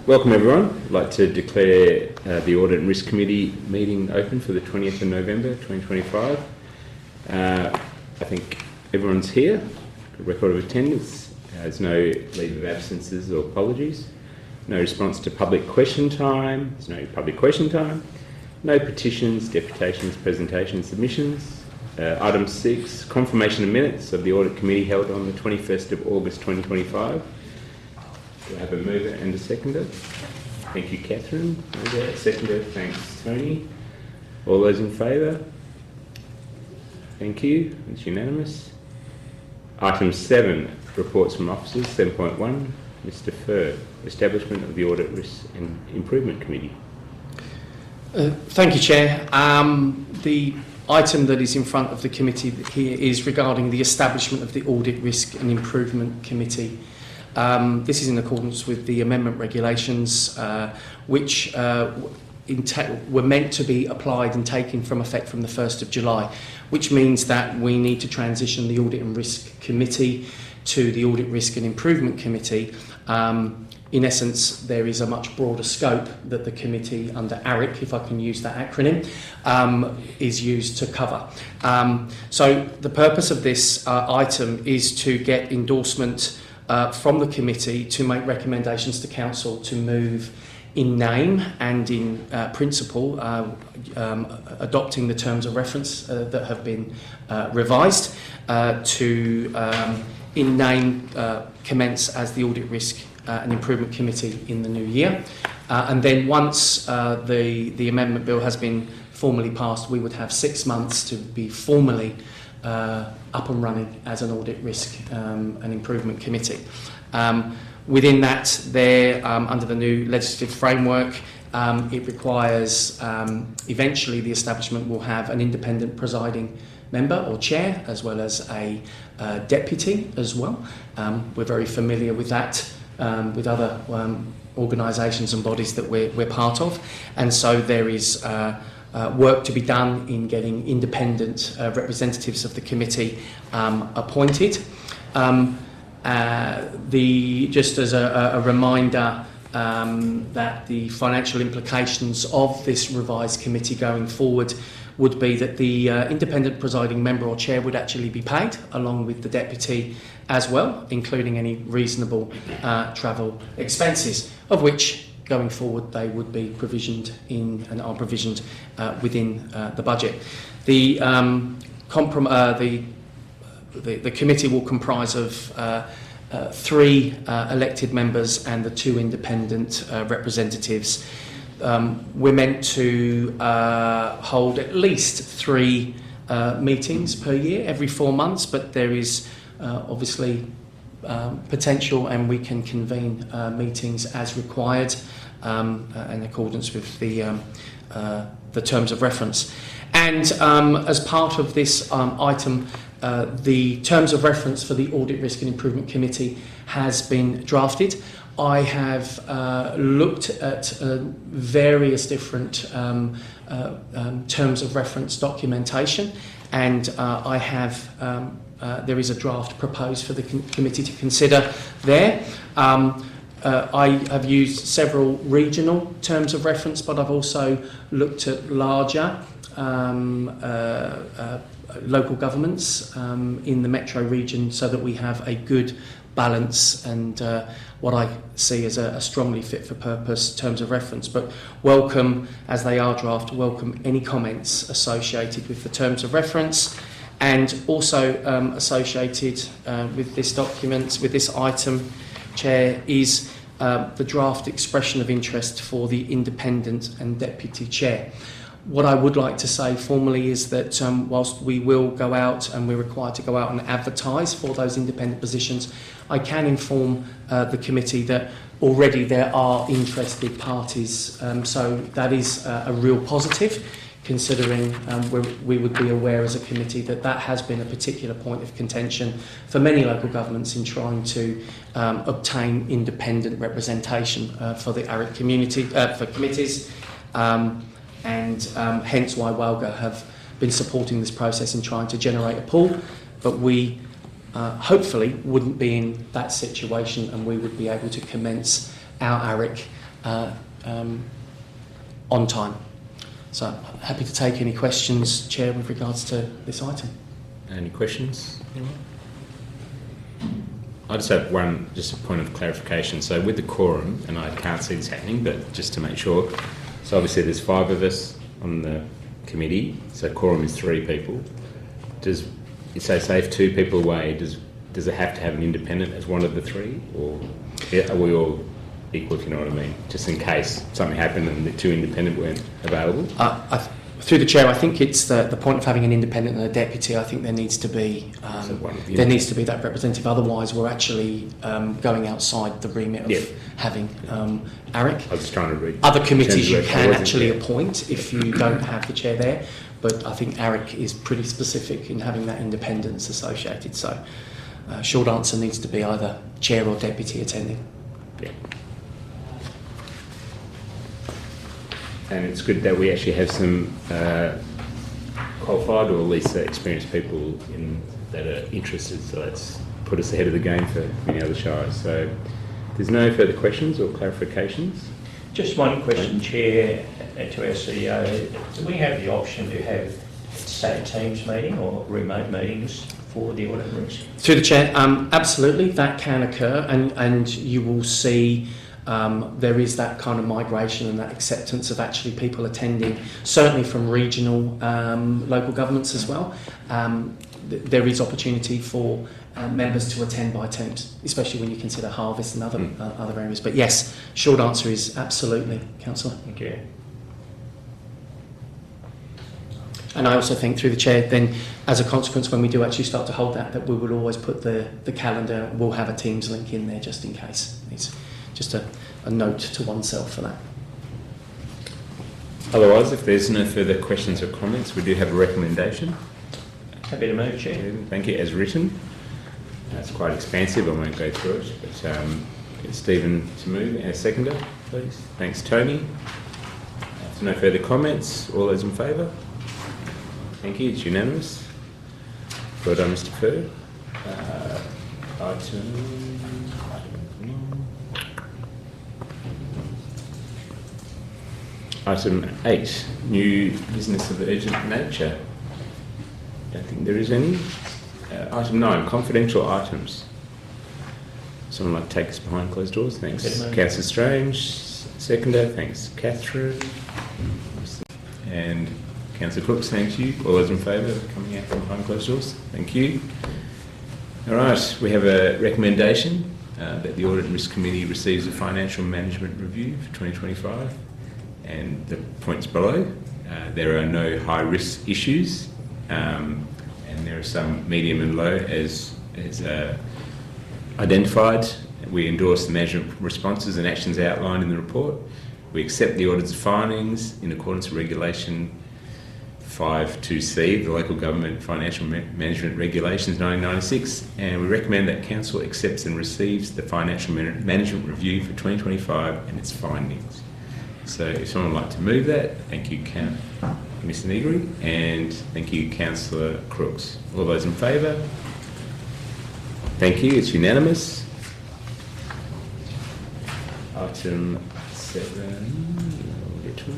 Welcome everyone. I'd like to declare the Audit and Risk Committee meeting open for the 20th of November 2025. I think everyone's here, a record of attendance. There's no leave of absences or apologies. No response to public question time. There's no public question time. No petitions, deputations, presentations, submissions. Item 6, confirmation of minutes of the Audit Committee held on the 21st of August 2025. Do I have a mover and a seconder? Thank you, Catherine. Mover, seconder, thanks, Tony. All those in favour? Thank you. It's unanimous. Item 7, reports from officers. 7.1, Mr. Furr, establishment of the Audit Risk and Improvement Committee. Thank you, Chair. The item that is in front of the committee here is regarding the establishment of the Audit Risk and Improvement Committee. This is in accordance with the amendment regulations, which were meant to be applied and taken from effect from the 1st of July, which means that we need to transition the Audit and Risk Committee to the Audit Risk and Improvement Committee. In essence, there is a much broader scope that the committee under ARIC, if I can use that acronym, is used to cover. So the purpose of this item is to get endorsement from the committee to make recommendations to Council to move in name and in principle, adopting the terms of reference that have been revised to in name commence as the Audit Risk and Improvement Committee in the new year. And then once the amendment bill has been formally passed, we would have 6 months to be formally up and running as an Audit Risk and Improvement Committee. Within that, under the new legislative framework, it requires eventually the establishment will have an independent presiding member or chair, as well as a deputy as well. We're very familiar with that with other organisations and bodies that we're part of, and so there is work to be done in getting independent representatives of the committee appointed. Just as a reminder that the financial implications of this revised committee going forward would be that the independent presiding member or chair would actually be paid along with the deputy as well, including any reasonable travel expenses, of which going forward they would be provisioned in and are provisioned within the budget. The committee will comprise of 3 elected members and the 2 independent representatives. We're meant to hold at least 3 meetings per year, every 4 months, but there is obviously potential, and we can convene meetings as required in accordance with the terms of reference. And as part of this item, the terms of reference for the Audit Risk and Improvement Committee has been drafted. I have looked at various different terms of reference documentation, and I have there is a draft proposed for the committee to consider there. I have used several regional terms of reference, but I've also looked at larger local governments in the metro region, so that we have a good balance and what I see as a strongly fit for purpose terms of reference. But welcome, as they are draft, welcome any comments associated with the terms of reference, and also associated with this document, with this item, Chair, is the draft expression of interest for the independent and deputy chair. What I would like to say formally is that whilst we will go out and we're required to go out and advertise for those independent positions, I can inform the committee that already there are interested parties. So that is a real positive, considering we would be aware as a committee that that has been a particular point of contention for many local governments in trying to obtain independent representation for the ARIC community, for committees. And hence why WALGA have been supporting this process in trying to generate a pool, but we hopefully wouldn't be in that situation, and we would be able to commence our ARIC on time. So happy to take any questions, Chair, with regards to this item. Any questions? Anyone? I just have just a point of clarification. So with the quorum, and I can't see this happening, but just to make sure, so obviously there's 5 of us on the committee, so quorum is 3 people. Does say if 2 people away, does it have to have an independent as one of the 3, or are we all equal, if you know what I mean? Just in case something happened and the 2 independent weren't available? Through the Chair, I think it's the point of having an independent and a deputy. I think there needs to be that representative. Otherwise, we're actually going outside the remit of having ARIC. I was just trying to read. Other committees you can actually appoint if you don't have the chair there, but I think ARIC is pretty specific in having that independence associated. So, short answer needs to be either chair or deputy attending. Yeah. And it's good that we actually have some qualified or at least experienced people that are interested, so that's put us ahead of the game for many other shires. So there's no further questions or clarifications? Just one question, Chair, to our CEO. Do we have the option to have, say, a Teams meeting or remote meetings for the audit and risk? Through the Chair, absolutely, that can occur, and you will see there is that kind of migration and that acceptance of actually people attending, certainly from regional local governments as well. There is opportunity for members to attend by Teams, especially when you consider harvest and other areas. But yes, short answer is absolutely, Councillor. Thank you. And I also think, through the Chair, then as a consequence, when we do actually start to hold that we will always put the calendar, we'll have a Teams link in there just in case. It's just a note to oneself for that. Otherwise, if there's no further questions or comments, we do have a recommendation. Happy to move, Chair. Thank you. As written. It's quite expansive, I won't go through it, but get Stephen to move and a seconder, please. Thanks, Tony. If no further comments, all those in favour? Thank you, it's unanimous. Well done, Mr. Furr. Item 8, new business of urgent nature. Don't think there is any. Item 9, confidential items. Someone like to take us behind closed doors? Thanks. Councillor Strange, seconder. Thanks, Catherine. And Councillor Crooks, thank you. All those in favour of coming out from behind closed doors? Thank you. All right, we have a recommendation that the Audit and Risk Committee receives a financial management review for 2025, and the points below. There are no high-risk issues, and there are some medium and low as identified. We endorse the management responses and actions outlined in the report. We accept the auditor's findings in accordance with Regulation 5.2c, the Local Government Financial Management Regulations 1996, and we recommend that Council accepts and receives the Financial Management Review for 2025 and its findings. So if someone would like to move that, thank you, Mr. Negri, and thank you, Councillor Crooks. All those in favour? Thank you, it's unanimous. Item 7, I'll get to it.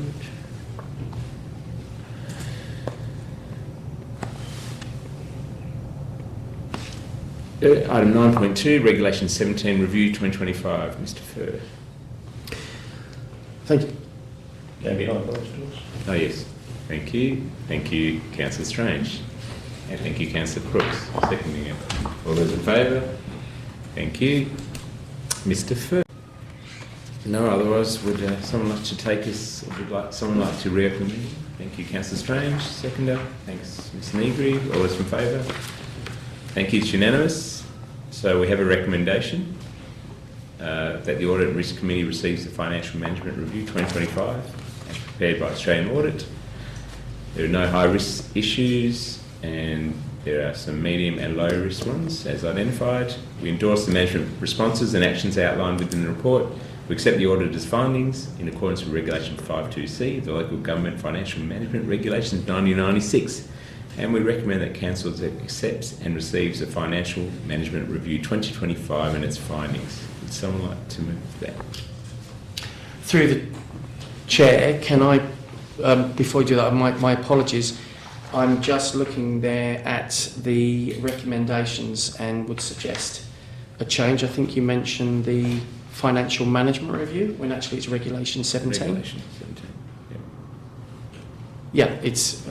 Item 9.2, Regulation 17 Review 2025. Mr. Furr. Thank you. Going behind closed doors. Oh yes, thank you. Thank you, Councillor Strange. And thank you, Councillor Crooks. Seconding it. All those in favour? Thank you. Mr. Furr. No, otherwise would someone like to take us, or would someone like to reopen the meeting? Thank you, Councillor Strange. Seconder. Thanks, Mr. Negri. All those in favour? Thank you, it's unanimous. So we have a recommendation that the Audit and Risk Committee receives the Financial Management Review 2025 as prepared by Australian Audit. There are no high-risk issues and there are some medium and low-risk ones as identified. We endorse the management responses and actions outlined within the report. We accept the auditor's findings in accordance with Regulation 5.2c, the Local Government Financial Management Regulations 1996, and we recommend that Council accepts and receives the Financial Management Review 2025 and its findings. Would someone like to move that? Through the chair, can I, before you do that, my apologies. I'm just looking there at the recommendations and would suggest a change. I think you mentioned the financial management review when actually it's Regulation 17. Regulation 17. Yeah, it's.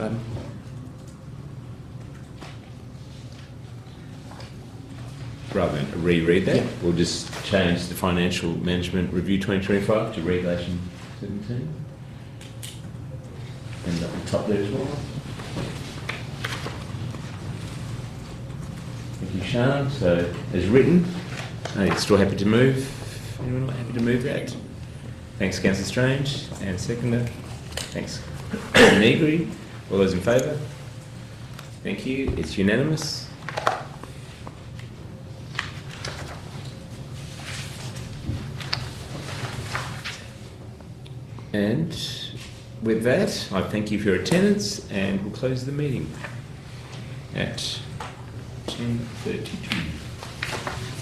Rather than reread that, Yeah. we'll just change the Financial Management Review 2025 to Regulation 17. And at the top there as well. Thank you, Sean. So, as written, are you still happy to move? Anyone happy to move that? Thanks, Councillor Strange. And seconder. Thanks, Negri. All those in favour? Thank you. It's unanimous. And with that, I thank you for your attendance and we'll close the meeting at 10:32.